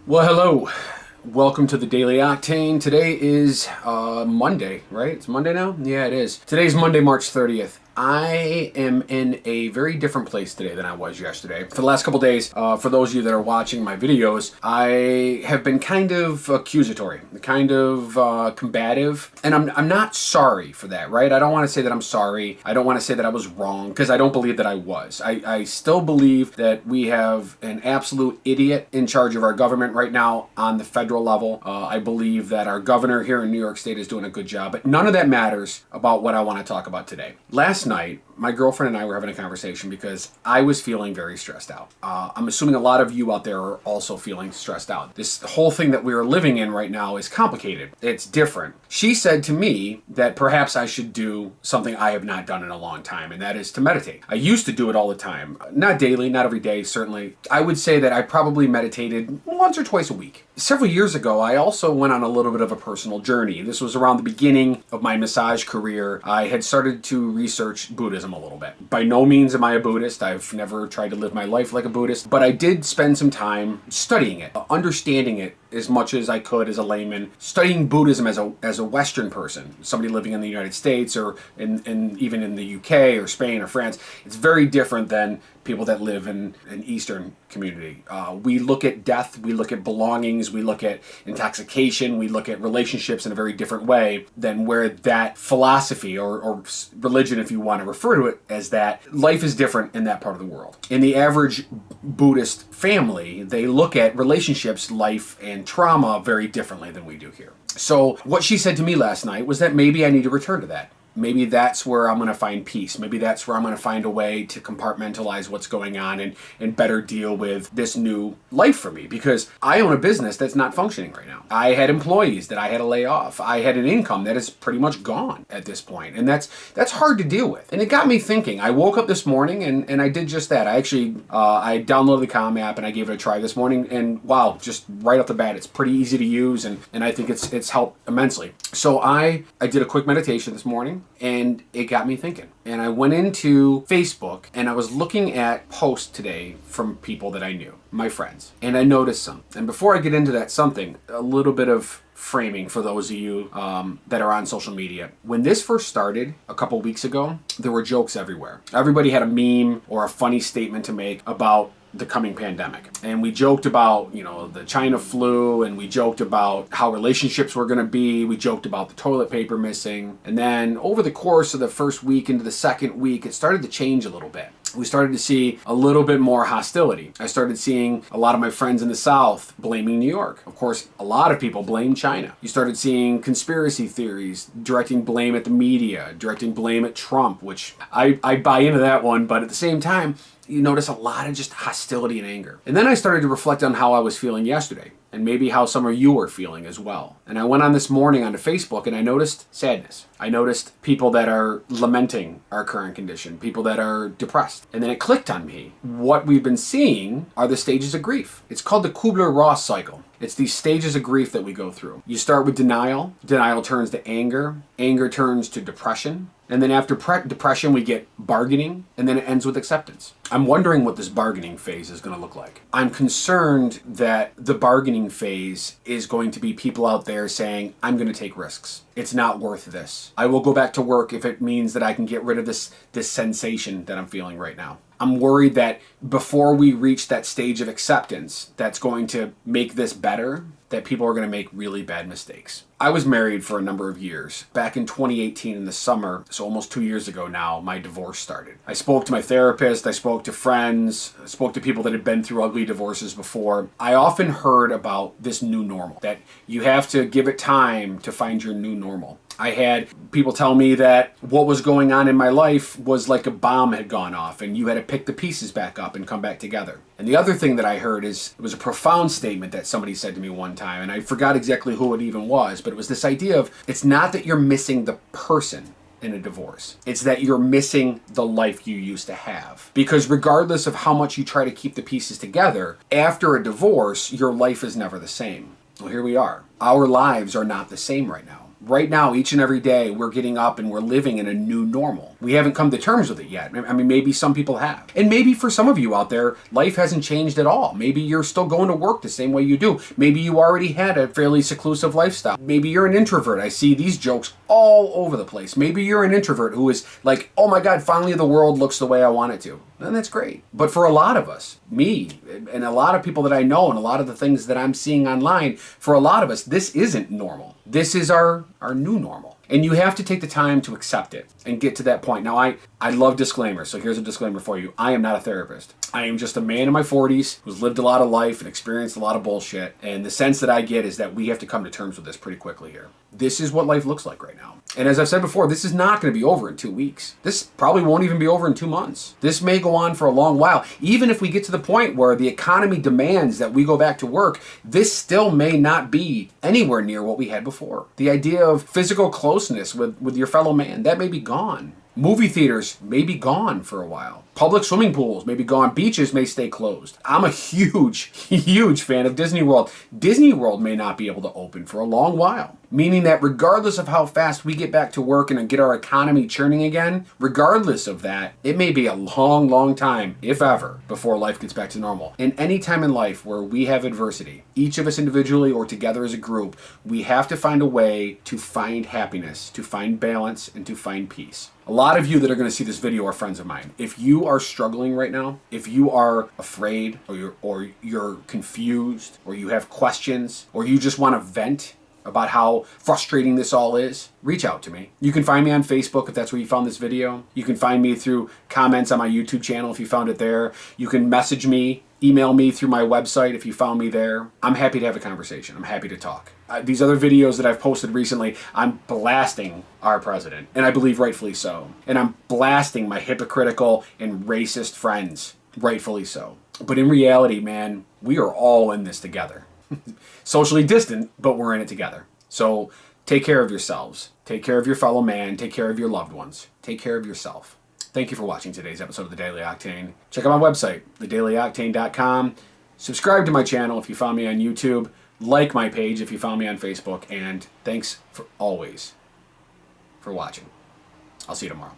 Well, hello. Welcome to the Daily Octane. Today is Monday, right? It's Monday now? Yeah, it is. Today's Monday, March 30th. I am in a very different place today than I was yesterday. For the last couple days, for those of you that are watching my videos, I have been kind of accusatory, kind of combative, and I'm not sorry for that, right? I don't want to say that I'm sorry. I don't want to say that I was wrong, because I don't believe that I was. I still believe that we have an absolute idiot in charge of our government right now on the federal level. I believe that our governor here in New York State is doing a good job, but none of that matters about what I want to talk about today. Last night, my girlfriend and I were having a conversation because I was feeling very stressed out. I'm assuming a lot of you out there are also feeling stressed out. This whole thing that we're living in right now is complicated. It's different. She said to me that perhaps I should do something I have not done in a long time, and that is to meditate. I used to do it all the time. Not daily, not every day, certainly. I would say that I probably meditated once or twice a week. Several years ago, I also went on a little bit of a personal journey. This was around the beginning of my massage career. I had started to research Buddhism a little bit. By no means am I a Buddhist. I've never tried to live my life like a Buddhist, but I did spend some time studying it, understanding it as much as I could as a layman, studying Buddhism as a Western person, somebody living in the United States or even in the UK or Spain or France. It's very different than people that live in an Eastern community. We look at death, we look at belongings, we look at intoxication, we look at relationships in a very different way than where that philosophy or religion, if you want to refer to it as that, life is different in that part of the world. In the average Buddhist family, they look at relationships, life, and trauma very differently than we do here. So what she said to me last night was that maybe I need to return to that. Maybe that's where I'm going to find peace. Maybe that's where I'm going to find a way to compartmentalize what's going on and better deal with this new life for me. Because I own a business that's not functioning right now. I had employees that I had to lay off. I had an income that is pretty much gone at this point. And that's hard to deal with. And it got me thinking. I woke up this morning and I did just that. I actually, I downloaded the Calm app and I gave it a try this morning. And wow, just right off the bat, it's pretty easy to use. And I think it's helped immensely. So I did a quick meditation this morning. And it got me thinking. And I went into Facebook and I was looking at posts today from people that I knew, my friends. And I noticed some. And before I get into that something, a little bit of framing for those of you that are on social media. When this first started a couple weeks ago, there were jokes everywhere. Everybody had a meme or a funny statement to make about the coming pandemic. And we joked about, the China flu, and we joked about how relationships were going to be. We joked about the toilet paper missing. And then over the course of the first week into the second week, it started to change a little bit. We started to see a little bit more hostility. I started seeing a lot of my friends in the South blaming New York. Of course, a lot of people blame China. You started seeing conspiracy theories directing blame at the media, directing blame at Trump, which I buy into that one, but at the same time, you notice a lot of just hostility and anger. And then I started to reflect on how I was feeling yesterday, and maybe how some of you were feeling as well. And I went on this morning onto Facebook and I noticed sadness. I noticed people that are lamenting our current condition, people that are depressed. And then it clicked on me. What we've been seeing are the stages of grief. It's called the Kubler-Ross cycle. It's these stages of grief that we go through. You start with denial. Denial turns to anger. Anger turns to depression. And then after depression, we get bargaining, and then it ends with acceptance. I'm wondering what this bargaining phase is going to look like. I'm concerned that the bargaining phase is going to be people out there saying, I'm going to take risks. It's not worth this. I will go back to work if it means that I can get rid of this sensation that I'm feeling right now. I'm worried that before we reach that stage of acceptance that's going to make this better, that people are going to make really bad mistakes. I was married for a number of years. Back in 2018 in the summer, so almost 2 years ago now, my divorce started. I spoke to my therapist, I spoke to friends, I spoke to people that had been through ugly divorces before. I often heard about this new normal, that you have to give it time to find your new normal. I had people tell me that what was going on in my life was like a bomb had gone off and you had to pick the pieces back up and come back together. And the other thing that I heard is, it was a profound statement that somebody said to me one time, and I forgot exactly who it even was, but it was this idea of, it's not that you're missing the person in a divorce. It's that you're missing the life you used to have. Because regardless of how much you try to keep the pieces together, after a divorce, your life is never the same. Well, here we are. Our lives are not the same right now. Right now, each and every day, we're getting up and we're living in a new normal. We haven't come to terms with it yet. I mean, maybe some people have. And maybe for some of you out there, life hasn't changed at all. Maybe you're still going to work the same way you do. Maybe you already had a fairly seclusive lifestyle. Maybe you're an introvert. I see these jokes all over the place. Maybe you're an introvert who is like, oh my God, finally the world looks the way I want it to. And that's great. But for a lot of us, me, and a lot of people that I know, and a lot of the things that I'm seeing online, for a lot of us, this isn't normal. This is our new normal. And you have to take the time to accept it and get to that point. Now, I love disclaimers, so here's a disclaimer for you. I am not a therapist. I am just a man in my 40s who's lived a lot of life and experienced a lot of bullshit. And the sense that I get is that we have to come to terms with this pretty quickly here. This is what life looks like right now. And as I've said before, this is not going to be over in 2 weeks. This probably won't even be over in 2 months. This may go on for a long while. Even if we get to the point where the economy demands that we go back to work, this still may not be anywhere near what we had before. The idea of physical closeness with your fellow man, that may be gone. Movie theaters may be gone for a while. Public swimming pools may be gone. Beaches may stay closed. I'm a huge, huge fan of Disney World. Disney World may not be able to open for a long while. Meaning that regardless of how fast we get back to work and get our economy churning again, regardless of that, it may be a long, long time, if ever, before life gets back to normal. And any time in life where we have adversity, each of us individually or together as a group, we have to find a way to find happiness, to find balance, and to find peace. A lot of you that are going to see this video are friends of mine. If you are struggling right now, if you are afraid or you're confused or you have questions or you just want to vent about how frustrating this all is, reach out to me. You can find me on Facebook if that's where you found this video. You can find me through comments on my YouTube channel if you found it there. You can message me, email me through my website if you found me there. I'm happy to have a conversation. I'm happy to talk. These other videos that I've posted recently, I'm blasting our president, and I believe rightfully so. And I'm blasting my hypocritical and racist friends, rightfully so. But in reality, man, we are all in this together. Socially distant, but we're in it together. So take care of yourselves. Take care of your fellow man. Take care of your loved ones. Take care of yourself. Thank you for watching today's episode of The Daily Octane. Check out my website, thedailyoctane.com. Subscribe to my channel if you found me on YouTube. Like my page if you found me on Facebook. And thanks for always for watching. I'll see you tomorrow.